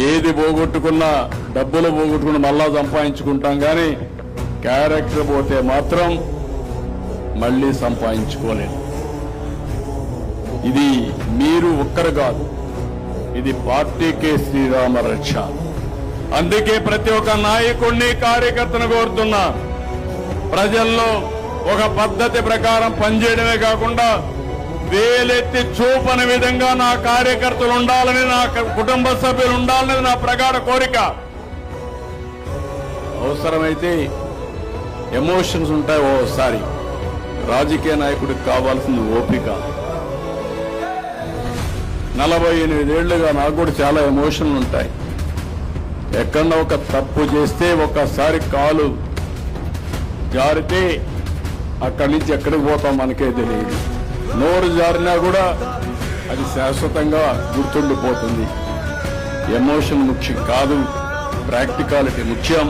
ఏది పోగొట్టుకున్నా డబ్బులు పోగొట్టుకుని మళ్ళా సంపాదించుకుంటాం కానీ క్యారెక్టర్ పోతే మాత్రం మళ్ళీ సంపాదించుకోలేదు. ఇది మీరు ఒక్కరు కాదు, ఇది పార్టీకే శ్రీరామ రక్ష. అందుకే ప్రతి ఒక్క నాయకుడిని కార్యకర్తను కోరుతున్నా, ప్రజల్లో ఒక పద్ధతి ప్రకారం పనిచేయడమే కాకుండా వేలెత్తి చూపని విధంగా నా కార్యకర్తలు ఉండాలని, నా కుటుంబ సభ్యులు ఉండాలనేది నా ప్రగాఢ కోరిక. అవసరమైతే ఎమోషన్స్ ఉంటాయి. ఓసారి రాజకీయ నాయకుడికి కావాల్సింది ఓపిక. 48 ఏళ్లుగా నాకు కూడా చాలా ఎమోషన్లు ఉంటాయి. ఎక్కడన్నా ఒక తప్పు చేస్తే ఒకసారి కాలు జారితే అక్కడి నుంచి ఎక్కడికి పోతాం మనకే తెలియదు. నోరు జారినా కూడా అది శాశ్వతంగా గుర్తుండిపోతుంది. ఎమోషన్ ముఖ్యం కాదు, ప్రాక్టికాలిటీ ముఖ్యం.